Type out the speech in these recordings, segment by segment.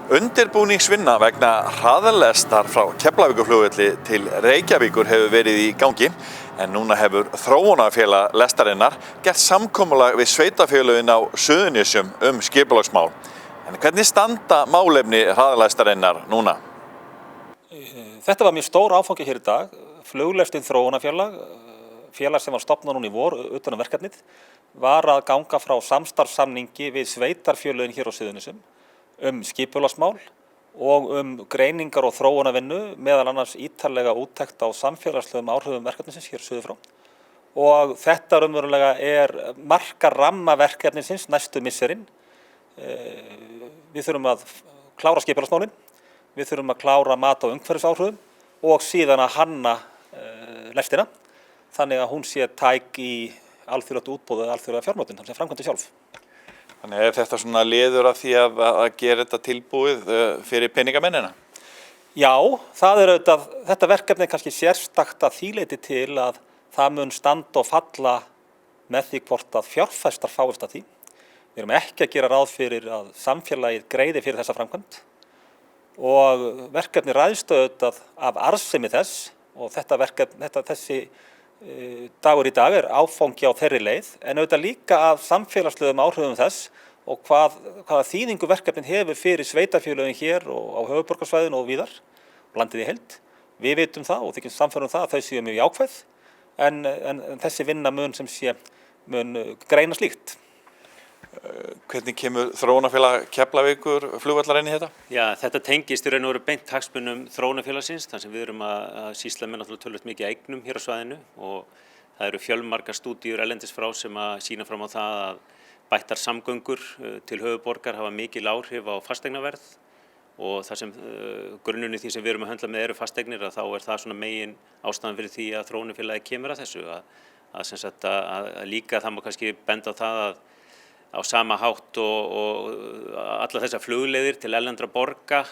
Undirbúningsvinna vegna hraðalestar frá Keflavíkurflugvelli til Reykjavíkur hefur verið í gangi en núna hefur Þróunarfélag lestarinnar gert samkomulag við sveitarfélögin á Suðurnesjum skipulagsmál. En hvernig standa málefni hraðalestarinnar núna? Þetta var mjög stór áfangi hér í dag. Fluglestin Þróunarfélag, félag sem var stofnað núna í vor utan verkefnið, var að ganga frá samstarfssamningi við sveitarfélögin hér á Suðurnesjum skipulagsmál og greiningar og þróunarvinnu, meðal annars ítarlega úttekt á samfélagslegum áhrifum verkefnisins hér suður frá. Og þetta raunverulega markar ramma verkefnisins næstu misserin. Við þurfum að klára skipulagsmálin, við þurfum að klára mat á umhverfisáhrifum og síðan að hanna lestina, þannig að hún sé tæk í alþjóðlegt útboð eða alþjóðlega fjármögnun, þannig að framkvæmdi sjálf. Þannig þetta svona liður að því að gera þetta tilbúið fyrir peningamennina? Já, þetta verkefni kannski sérstakt að því leyti til að það mun standa og falla með því hvort að fjárfestar fáist að því. Við erum ekki að gera ráð fyrir að samfélagið greiði fyrir þessa framkvæmd og verkefni ræðst auðvitað af arðsemi þess og þessi dagur í dag áfangi á þeirri leið en auðvitað líka af samfélagslegum áhrifum þess og hvaða þýðingu verkefnin hefur fyrir sveitarfélögin hér og á höfuðborgarsvæðinu og víðar og landið í heild. Við vitum það og þykjumst sannfærð það að þau séu mjög jákvæð en þessi vinna mun greina slíkt. Hvernig kemur Þróunarfélag Keflavíkur flugvallar inn í þetta? Já, þetta tengist í raun og veru beint hagsmunum Þróunarfélagsins, þar sem við erum að sýsla með náttúrulega töluvert mikið eignum hér á svæðinu og það eru fjölmargar stúdíur erlendis frá sem að sýna fram á það að bættar samgöngur til höfuðborgar hafa mikil áhrif á fasteignaverð og það sem grunnurinn í því sem við erum að höndla með eru fasteignir þá það svona megin ástæðan fyrir því að Þróunarfélagi kemur að þessu að líka það má kannski benda á það að á sama hátt og alla þessar flugleiðir til erlendra borga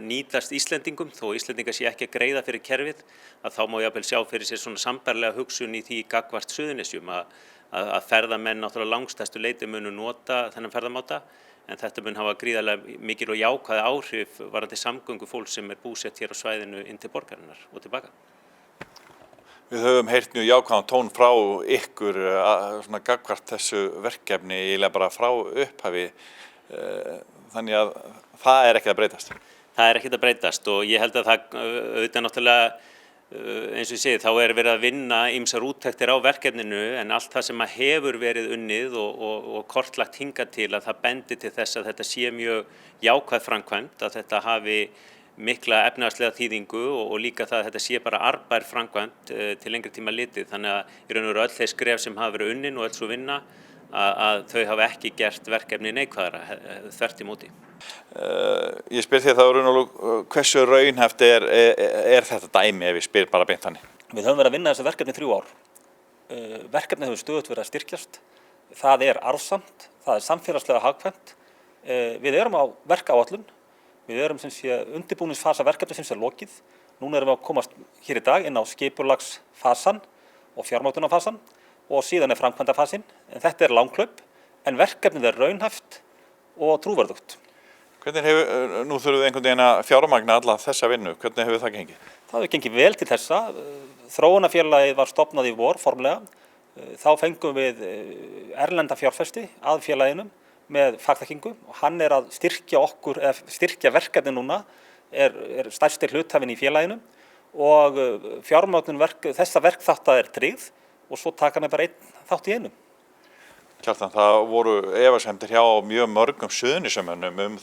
nýtast Íslendingum þó Íslendingar sé ekki að greiða fyrir kerfið að þá má jafnvel sjá fyrir sér svona sambærilega hugsun í því gagnvart Suðurnesjum að ferðamenn náttúrulega langstærstu leyti munu nota þennan ferðamáta en þetta mun hafa gríðarlega mikil og jákvæð áhrif varðandi samgöngu fólks sem búsett hér á svæðinu inn til borgarinnar og tilbaka. Við höfum heyrt mjög jákvæðan tón frá ykkur svona gagnvart þessu verkefni eiginlega bara frá upphafi þannig að það ekki að breytast. Það ekki að breytast og ég held að það auðvitað náttúrulega eins og ég segi þá verið að vinna ýmsar úttektir á verkefninu en allt það sem hefur verið unnið og kortlagt hingað til að það bendi til þess að þetta sé mjög jákvæð framkvæmd að þetta hafi mikla efnahagslega þýðingu og líka það að þetta sé bara arðbær framkvæmd til lengri tíma litið þannig að í raun og veru öll þeir skref sem hafa verið unnin og öll svo vinna að þau hafa ekki gert verkefni neikvæðara þvert í móti. Ég spyr því að það hversu raunhæft þetta dæmi ef ég spyr bara beint þannig? Við höfum verið að vinna þessi verkefni 3 ár. Verkefni hefur stöðugt verið að styrkjast. Það arðsamt, það samfélagslega hagkvæmt. Við erum á verkáætlun. Við erum undirbúningsfasa verkefni sem lokið. Núna erum við að komast hér í dag inn á skipulagsfasann og fjármögnunarfasann og síðan framkvæmdafasin. En þetta langhlaup, en verkefnið raunhæft og trúverðugt. Nú þurfum við einhvern veginn að fjármagna alla þessa vinnu. Hvernig hefur það gengið? Það hefur gengið vel til þessa. Þróunarfélagið var stofnað í vor formlega. Þá fengum við erlenda fjárfesti að félaginu með fagþekkingu og hann að styrkja verkefni núna stærsti hluthafinn í félaginu og fjármögnun þessa verkþátta tryggð og svo taka með bara einn þátt í einu. Kjartan, það voru efasemdir hjá mjög mörgum Suðurnesjamönnum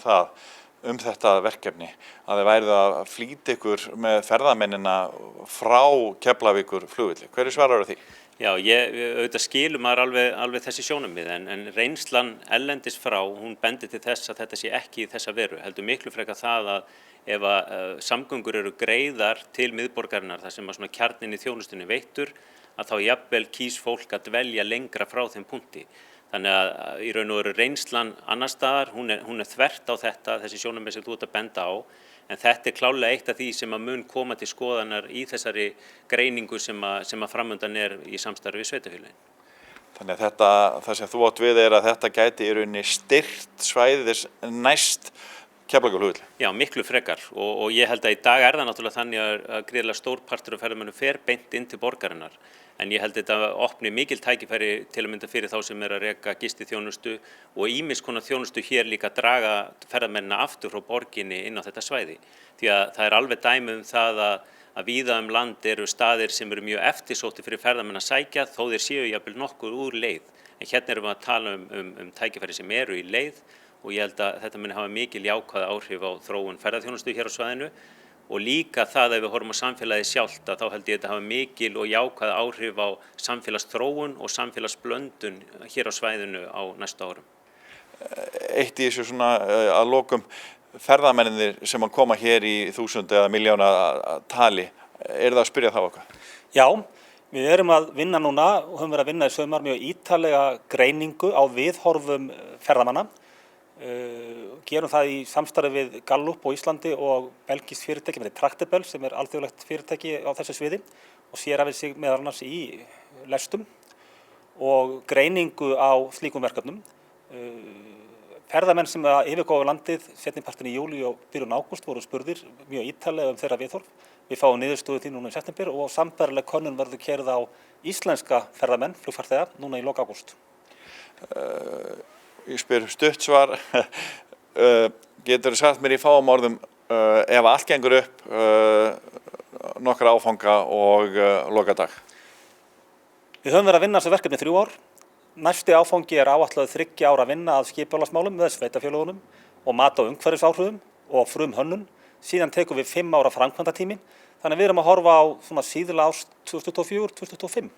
þetta verkefni að þið værið að flýta ykkur með ferðamennina frá Keflavíkur flugvelli. Hverju svarar því? Já, auðvitað skilur maður alveg þessi sjónarmið en reynslan erlendis frá, hún bendir til þess að þetta sé ekki í þessa veru. Heldur miklu frekar það að ef samgöngur eru greiðar til miðborgarinnar þar sem svona kjarninn í þjónustunni veittur, að þá jafnvel kýs fólk að dvelja lengra frá þeim punkti. Þannig að í raun og veru reynslan annars staðar, hún þvert á þessi sjónarmið sem þú ert að benda á. En þetta klárlega eitt af því sem að mun koma til skoðanar í þessari greiningu sem að framundan í samstarfi við sveitarfélögin. Þannig að það sem þú átt við að þetta gæti í rauninni styrkt svæðis næst Keflavíkurflugvelli? Já, miklu frekar og ég held að í dag það náttúrulega þannig að gríðarlega stór partur af ferðamönnum fer beint inn til borgarinnar. En ég held að þetta opni mikil tækifæri til að mynda fyrir þá sem að reka gistiþjónustu og ýmis konar þjónustu hér líka draga ferðamennina aftur frá borginni inn á þetta svæði. Því að það alveg dæmi það að víða land eru staðir sem eru mjög eftirsóttir fyrir ferðamenn að sækja þó þeir séu jafnvel nokkuð úr leið. En hérna erum við að tala um tækifæri sem eru í leið og ég held að þetta muni hafa mikil jákvæð áhrif á þróun ferðaþjónustu hér á svæðinu og líka það ef við horfum á samfélagið sjálft að þá held ég að þetta hafa mikil og jákvæð áhrif á samfélagsþróun og samfélagsblöndun hér á svæðinu á næstu árum. Eitt í þessu svona að lokum ferðamennir sem að koma hér í 1000 eða milljóna tali, það að spyrja þá okkar? Já, við erum að vinna núna og höfum verið að vinna í sumar mjög ítarlega greiningu á viðhorfum ferðamanna. Gerum það í samstarfi við Gallup á Íslandi og belgískt fyrirtæki með Tractable sem alþjóðlegt fyrirtæki á þessu sviði og sérhæfir sig meðal annars í lestum og greiningu á slíkum verkefnum. Ferðamenn sem yfirgáfu landið seinnipartinn í júlí og byrjun ágúst voru spurðir mjög ítarlega þeirra viðhorf. Við fáum niðurstöðu því núna í september og sambærileg könnun verður keyrð á íslenska ferðamenn, flugfarþega, núna í lok ágúst. Ég spyr stutt svar, getur sagt mér í fáum orðum ef allt gengur upp nokkra áfanga og lokadag? Við höfum verið að vinna þessu verkefni 3 ár. Næsti áfangi áætlaður 3 ára að vinna að skipulagsmálum með sveitarfélögunum og mat á umhverfisáhrifum og frumhönnun. Síðan tekum við 5 ára framkvæmdatími. Þannig við erum að horfa á svona síðla árs 2024-2025.